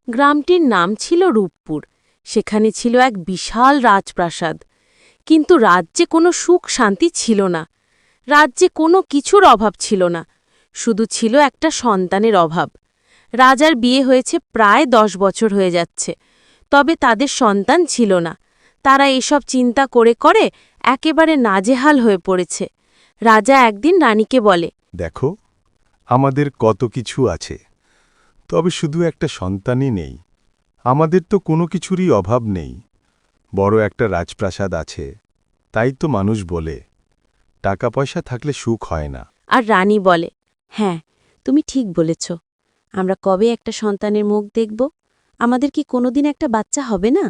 গ্রামটির নাম ছিল রূপপুর। সেখানে ছিল এক বিশাল রাজপ্রাসাদ। কিন্তু রাজ্যে কোনো সুখ শান্তি ছিল না। রাজ্যে কোনো কিছুর অভাব ছিল না, শুধু ছিল একটা সন্তানের অভাব। রাজার বিয়ে হয়েছে প্রায় 10 বছর হয়ে যাচ্ছে, তবে তাদের সন্তান ছিল না। তারা এসব চিন্তা করে করে একেবারে নাজেহাল হয়ে পড়েছে। রাজা একদিন রানীকে বলে, দেখো, আমাদের কত কিছু আছে, তবে শুধু একটা সন্তানই নেই। আমাদের তো কোনো কিছুরই অভাব নেই। বড় একটা রাজপ্রাসাদ আছে, তাই তো মানুষ বলে টাকা পয়সা থাকলে সুখ হয় না। আর রানী বলে, হ্যাঁ, তুমি ঠিক বলেছ। আমরা কবে একটা সন্তানের মুখ দেখব? আমাদের কি কোনোদিন একটা বাচ্চা হবে না?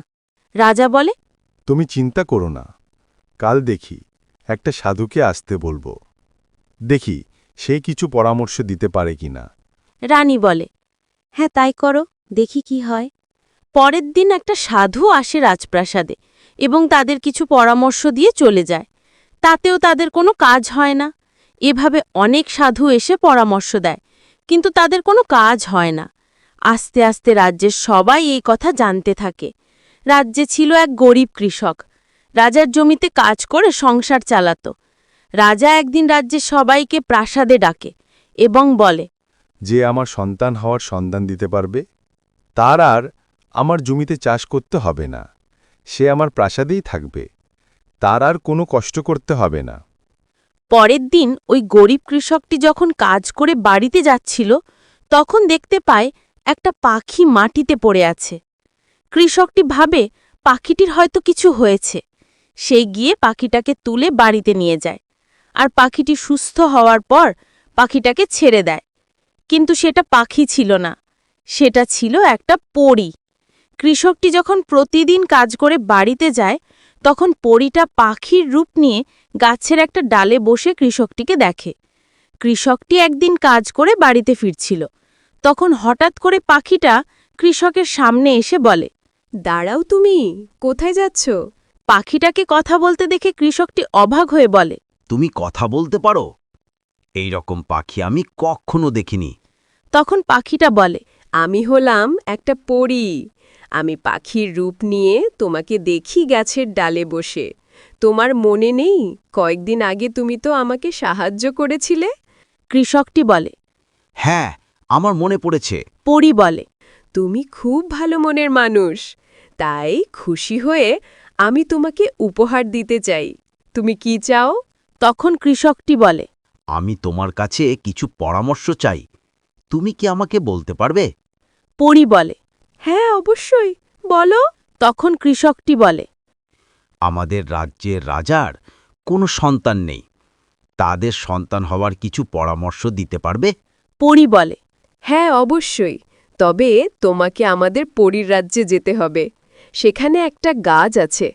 রাজা বলে, তুমি চিন্তা করো না, কাল দেখি একটা সাধুকে আসতে বলবো। দেখি সে কিছু পরামর্শ দিতে পারে কিনা। রানী বলে, হ্যাঁ তাই করো, দেখি কি হয়। পরের দিন একটা সাধু আসে রাজপ্রাসাদে এবং তাদের কিছু পরামর্শ দিয়ে চলে যায়। তাতেও তাদের কোনো কাজ হয় না। এভাবে অনেক সাধু এসে পরামর্শ দেয়, কিন্তু তাদের কোনো কাজ হয় না। আস্তে আস্তে রাজ্যের সবাই এই কথা জানতে থাকে। রাজ্যে ছিল এক গরিব কৃষক। রাজার জমিতে কাজ করে সংসার চালাত। রাজা একদিন রাজ্যের সবাইকে প্রাসাদে ডাকে এবং বলে, যে আমার সন্তান হওয়ার সন্ধান দিতে পারবে, তার আর আমার জমিতে চাষ করতে হবে না। সে আমার প্রাসাদেই থাকবে, তার আর কোনো কষ্ট করতে হবে না। পরের দিন ওই গরিব কৃষকটি যখন কাজ করে বাড়িতে যাচ্ছিল, তখন দেখতে পায় একটা পাখি মাটিতে পড়ে আছে। কৃষকটি ভাবে পাখিটির হয়তো কিছু হয়েছে। সে গিয়ে পাখিটাকে তুলে বাড়িতে নিয়ে যায়, আর পাখিটি সুস্থ হওয়ার পর পাখিটাকে ছেড়ে দেয়। কিন্তু সেটা পাখি ছিল না, সেটা ছিল একটা পরী। কৃষকটি যখন প্রতিদিন কাজ করে বাড়িতে যায়, তখন পরীটা পাখির রূপ নিয়ে গাছের একটা ডালে বসে কৃষকটিকে দেখে। কৃষকটি একদিন কাজ করে বাড়িতে ফিরছিল। তখন হঠাৎ করে পাখিটা কৃষকের সামনে এসে বলে, দাঁড়াও, তুমি কোথায় যাচ্ছ? পাখিটাকে কথা বলতে দেখে কৃষকটি অবাক হয়ে বলে, তুমি কথা বলতে পারো? এই রকম পাখি আমি কখনো দেখিনি। তখন পাখিটা বলে, আমি হলাম একটা পরী। আমি পাখির রূপ নিয়ে তোমাকে দেখি গাছের ডালে বসে। তোমার মনে নেই, কয়েকদিন আগে তুমি তো আমাকে সাহায্য করেছিলে? কৃষকটি বলে, হ্যাঁ, আমার মনে পড়েছে। পরী বলে, তুমি খুব ভালো মনের মানুষ। তাই খুশি হয়ে আমি তোমাকে উপহার দিতে চাই। তুমি কি চাও? তখন কৃষকটি বলে, আমি তোমার কাছে কিছু পরামর্শ চাই। তুমি কি আমাকে বলতে পারবে? পরী বলে, হ্যাঁ, অবশ্যই, বলো। তখন কৃষকটি বলে, আমাদের রাজ্যের রাজার কোনো সন্তান নেই। তাদের সন্তান হওয়ার কিছু পরামর্শ দিতে পারবে? পরী বলে, হ্যাঁ, অবশ্যই। তবে তোমাকে আমাদের পরীর রাজ্যে যেতে হবে। সেখানে একটা গাছ আছে।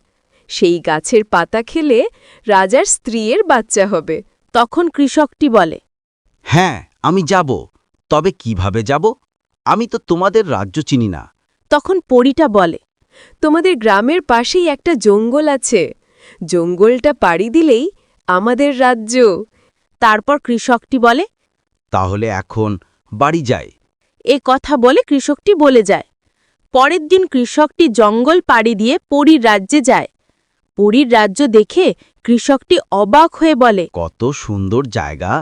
সেই গাছের পাতা খেলে রাজার স্ত্রীর বাচ্চা হবে। তখন কৃষকটি বলে, হ্যাঁ, আমি যাব। তবে কিভাবে যাব? আমি তো তোমাদের রাজ্য চিনি না। তখন পরীটা বলে, তোমাদের গ্রামের পাশেই একটা জঙ্গল আছে। জঙ্গলটা পাড়ি দিলেই আমাদের রাজ্য। তারপর কৃষকটি বলে, তাহলে এখন বাড়ি যাই। এ কথা বলে কৃষকটি বলে যায়। পরের দিন কৃষকটি জঙ্গল পাড়ি দিয়ে পরীর রাজ্যে যায়। পরীর রাজ্য দেখে কৃষকটি অবাক হয়ে বলে, কত সুন্দর জায়গা!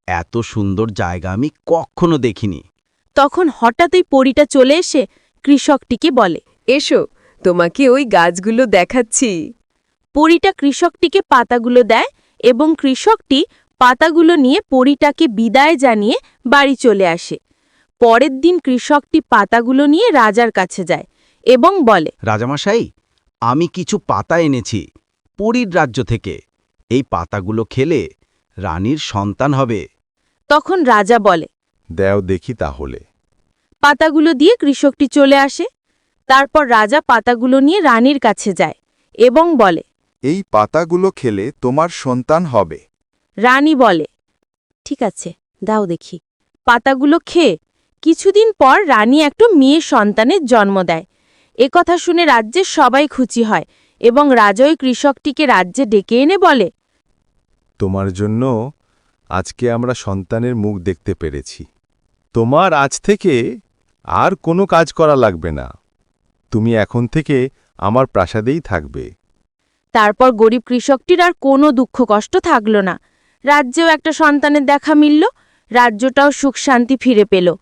এত সুন্দর জায়গা আমি কখনো দেখিনি। তখন হঠাৎই পরীটা চলে এসে কৃষকটিকে বলে, এসো, তোমাকে ওই গাছগুলো দেখাচ্ছি। পরীটা কৃষকটিকে পাতাগুলো দেয় এবং কৃষকটি পাতাগুলো নিয়ে পরীটাকে বিদায় জানিয়ে বাড়ি চলে আসে। পরের দিন কৃষকটি পাতাগুলো নিয়ে রাজার কাছে যায় এবং বলে, রাজামশাই, আমি কিছু পাতা এনেছি পরীর রাজ্য থেকে। এই পাতাগুলো খেলে রানীর সন্তান হবে। তখন রাজা বলে, দেও দেখি তাহলে। পাতাগুলো দিয়ে কৃষকটি চলে আসে। তারপর রাজা পাতাগুলো নিয়ে রানীর কাছে যায় এবং বলে, এই পাতাগুলো খেলে তোমার সন্তান হবে। রানী বলে, ঠিক আছে, দাও দেখি। পাতাগুলো খেয়ে কিছুদিন পর রানী একটা মেয়ে সন্তানের জন্ম দেয়। একথা শুনে রাজ্যের সবাই খুশি হয় এবং রাজা ওই কৃষকটিকে রাজ্যে ডেকে এনে বলে, তোমার জন্য আজকে আমরা সন্তানের মুখ দেখতে পেরেছি। তোমার আজ থেকে আর কোনো কাজ করা লাগবে না। তুমি এখন থেকে আমার প্রাসাদেই থাকবে। তারপর গরিব কৃষকটির আর কোনো দুঃখ কষ্ট থাকল না। রাজ্যেও একটা সন্তানের দেখা মিলল, রাজ্যটাও সুখ শান্তি ফিরে পেল।